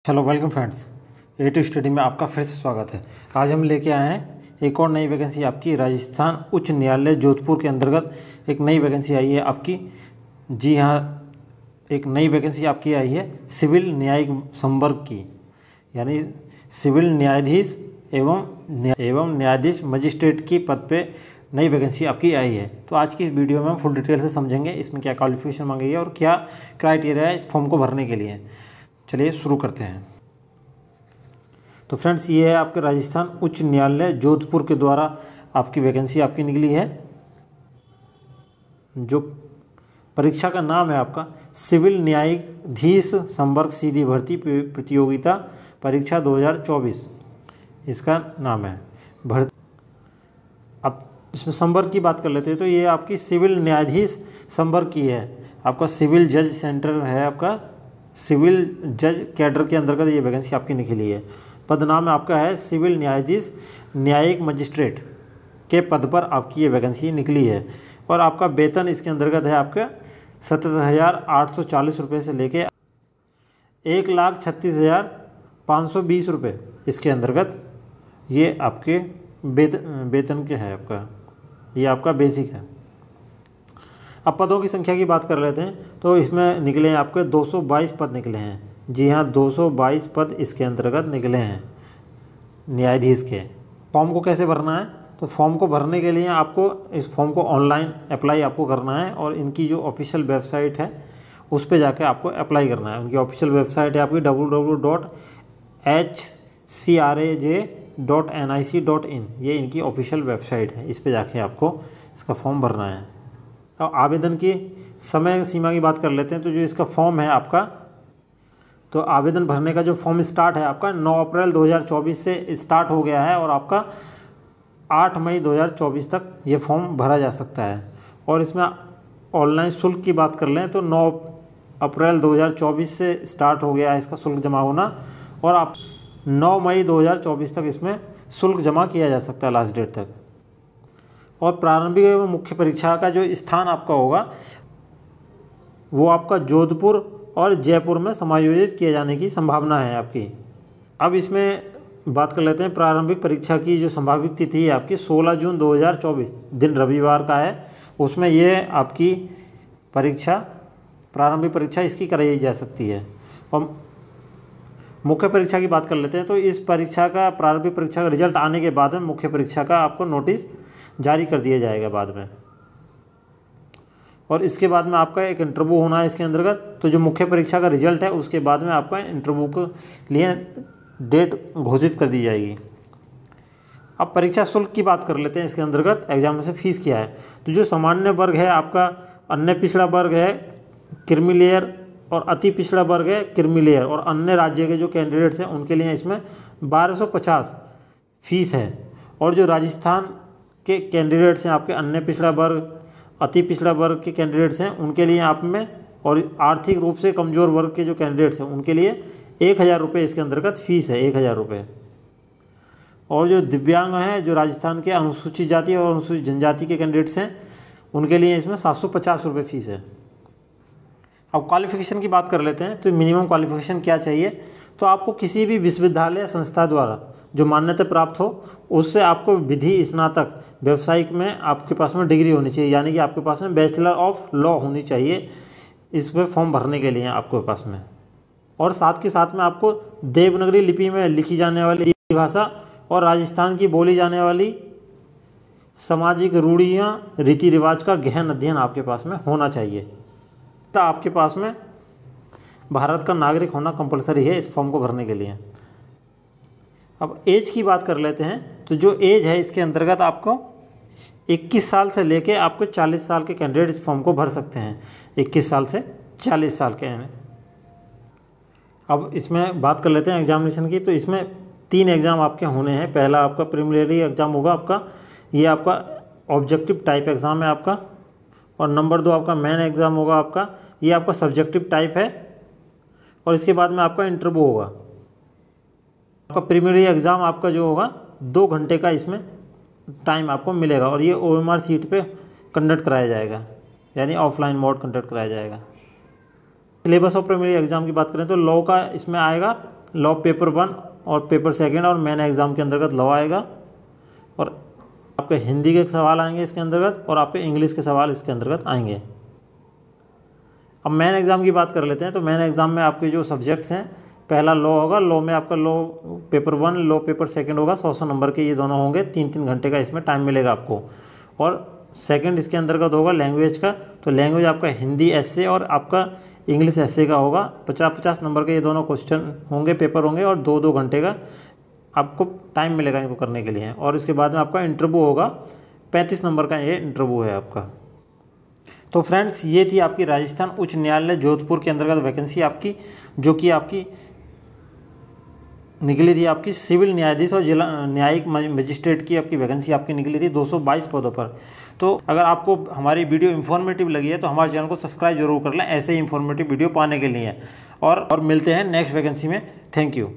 Hello welcome friends, A2 study में आपका फिर से स्वागत है। आज हम लेके आए हैं एक और नई वैकेंसी आपकी। राजस्थान उच्च न्यायालय जोधपुर के अंतर्गत एक नई वैकेंसी आई है आपकी। जी हाँ, एक नई वैकेंसी आपकी आई है सिविल न्यायिक संवर्ग की, यानी सिविल न्यायाधीश एवं न्यायाधीश मजिस्ट्रेट की पद पे नई वैकेंसी आपकी आई है। तो आज की इस वीडियो में हम फुल डिटेल से समझेंगे इसमें क्या क्वालिफिकेशन मांगी है और क्या क्राइटेरिया है इस फॉर्म को भरने के लिए। चलिए शुरू करते हैं। तो फ्रेंड्स, ये है आपके राजस्थान उच्च न्यायालय जोधपुर के द्वारा आपकी वैकेंसी आपकी निकली है। जो परीक्षा का नाम है आपका सिविल न्यायाधीश संवर्ग सीधी भर्ती प्रतियोगिता परीक्षा 2024, इसका नाम है भर्ती। अब इसमें संवर्ग की बात कर लेते हैं तो ये आपकी सिविल न्यायाधीश संवर्ग की है। आपका सिविल जज सेंटर है, आपका सिविल जज कैडर के अंतर्गत ये वैकेंसी आपकी निकली है। पद नाम आपका है सिविल न्यायाधीश न्यायिक मजिस्ट्रेट के पद पर आपकी ये वैकेंसी निकली है। और आपका वेतन इसके अंतर्गत है आपका 77,840 रुपये से लेके 1,36,520 रुपये इसके अंतर्गत ये आपके वेतन के है आपका, ये आपका बेसिक है। अब पदों की संख्या की बात कर लेते हैं तो इसमें निकले हैं आपके 222 पद निकले हैं। जी हाँ, 222 पद इसके अंतर्गत निकले हैं न्यायाधीश के। फॉर्म को कैसे भरना है, तो फॉर्म को भरने के लिए आपको इस फॉर्म को ऑनलाइन अप्लाई आपको करना है और इनकी जो ऑफिशियल वेबसाइट है उस पर जाकर आपको अप्लाई करना है। उनकी ऑफिशियल वेबसाइट है आपकी www.hcraj.nic.in, ये इनकी ऑफिशियल वेबसाइट है। इस पर जाके आपको इसका फॉर्म भरना है। अब आवेदन की समय सीमा की बात कर लेते हैं तो जो इसका फॉर्म है आपका, तो आवेदन भरने का जो फॉर्म स्टार्ट है आपका 9 अप्रैल 2024 से स्टार्ट हो गया है और आपका 8 मई 2024 तक ये फॉर्म भरा जा सकता है। और इसमें ऑनलाइन शुल्क की बात कर लें तो 9 अप्रैल 2024 से स्टार्ट हो गया है इसका शुल्क जमा होना और आप 9 मई 2024 तक इसमें शुल्क जमा किया जा सकता है लास्ट डेट तक। और प्रारंभिक एवं मुख्य परीक्षा का जो स्थान आपका होगा वो आपका जोधपुर और जयपुर में समायोजित किए जाने की संभावना है आपकी। अब इसमें बात कर लेते हैं प्रारंभिक परीक्षा की जो संभावित तिथि है आपकी 16 जून 2024, दिन रविवार का है। उसमें ये आपकी परीक्षा प्रारंभिक परीक्षा इसकी कराई जा सकती है। और मुख्य परीक्षा की बात कर लेते हैं तो इस परीक्षा का प्रारंभिक परीक्षा का रिजल्ट आने के बाद में मुख्य परीक्षा का आपको नोटिस जारी कर दिया जाएगा बाद में। और इसके बाद में आपका एक इंटरव्यू होना है इसके अंतर्गत। तो जो मुख्य परीक्षा का रिजल्ट है उसके बाद में आपका इंटरव्यू के लिए डेट घोषित कर दी जाएगी। अब परीक्षा शुल्क की बात कर लेते हैं। इसके अंतर्गत एग्जामिनेशन फीस क्या है, तो जो सामान्य वर्ग है आपका, अन्य पिछड़ा वर्ग है, क्रीमी और अति पिछड़ा वर्ग है क्रीमी और अन्य राज्य के जो कैंडिडेट्स हैं उनके लिए इसमें 1250 फीस है। और जो राजस्थान के कैंडिडेट्स हैं आपके, अन्य पिछड़ा वर्ग अति पिछड़ा वर्ग के कैंडिडेट्स हैं उनके लिए आप में, और आर्थिक रूप से कमज़ोर वर्ग के जो कैंडिडेट्स हैं उनके लिए 1,000 रुपये इसके अंतर्गत फ़ीस है, 1,000 रुपये। और जो दिव्यांग हैं, जो राजस्थान के अनुसूचित जाति और अनुसूचित जनजाति के कैंडिडेट्स हैं उनके लिए इसमें 750 रुपये फ़ीस है। अब क्वालिफ़िकेशन की बात कर लेते हैं तो मिनिमम क्वालिफ़िकेशन क्या चाहिए, तो आपको किसी भी विश्वविद्यालय संस्था द्वारा जो मान्यता प्राप्त हो उससे आपको विधि स्नातक व्यावसायिक में आपके पास में डिग्री होनी चाहिए, यानी कि आपके पास में बैचलर ऑफ लॉ होनी चाहिए इस पर फॉर्म भरने के लिए आपके पास में। और साथ के साथ में आपको देवनागरी लिपि में लिखी जाने वाली भाषा और राजस्थान की बोली जाने वाली सामाजिक रूढ़ियाँ रीति रिवाज का गहन अध्ययन आपके पास में होना चाहिए। तो आपके पास में भारत का नागरिक होना कंपलसरी है इस फॉर्म को भरने के लिए। अब एज की बात कर लेते हैं तो जो एज है इसके अंतर्गत आपको 21 साल से लेके आपको 40 साल के कैंडिडेट इस फॉर्म को भर सकते हैं, 21 साल से 40 साल के हैं। अब इसमें बात कर लेते हैं एग्जामिनेशन की, तो इसमें 3 एग्ज़ाम आपके होने हैं। पहला आपका प्रीलिमिनरी एग्ज़ाम होगा आपका, ये आपका ऑब्जेक्टिव टाइप एग्ज़ाम है आपका। और नंबर 2 आपका मेन एग्ज़ाम होगा आपका, ये आपका सब्जेक्टिव टाइप है। और इसके बाद में आपका इंटरव्यू होगा। आपका प्रीलिमिनरी एग्ज़ाम आपका जो होगा 2 घंटे का इसमें टाइम आपको मिलेगा और ये OMR सीट पे कंडक्ट कराया जाएगा, यानी ऑफलाइन मोड कंडक्ट कराया जाएगा। सिलेबस ऑफ प्रीलिमिनरी एग्ज़ाम की बात करें तो लॉ का इसमें आएगा लॉ पेपर 1 और पेपर 2 और मेन एग्ज़ाम के अंतर्गत लॉ आएगा, और आपके हिंदी के सवाल आएंगे इसके अंतर्गत, और आपके इंग्लिश के सवाल इसके अंतर्गत आएंगे। अब मेन एग्ज़ाम की बात कर लेते हैं। तो मेन एग्ज़ाम में आपके जो सब्जेक्ट्स हैं, पहला लॉ होगा। लॉ में आपका लॉ पेपर 1, लॉ पेपर 2 होगा। 100 नंबर के ये दोनों होंगे। 3-3 घंटे का इसमें टाइम मिलेगा आपको। और सेकंड इसके अंतर्गत होगा लैंग्वेज का। तो लैंग्वेज आपका हिंदी एस्से और आपका इंग्लिश एस्से का होगा। 50-50 नंबर के ये दोनों क्वेश्चन होंगे, पेपर होंगे, और 2-2 घंटे का आपको टाइम मिलेगा इनको करने के लिए। और इसके बाद में आपका इंटरव्यू होगा। 35 नंबर का ये इंटरव्यू है आपका। तो फ्रेंड्स, ये थी आपकी राजस्थान उच्च न्यायालय जोधपुर के अंतर्गत वैकेंसी आपकी, जो कि आपकी निकली थी आपकी सिविल न्यायाधीश और जिला न्यायिक मजिस्ट्रेट की आपकी वैकेंसी आपकी निकली थी 222 पदों पर। तो अगर आपको हमारी वीडियो इन्फॉर्मेटिव लगी है तो हमारे चैनल को सब्सक्राइब जरूर कर लें ऐसे ही इन्फॉर्मेटिव वीडियो पाने के लिए। और मिलते हैं नेक्स्ट वैकेंसी में। Thank you.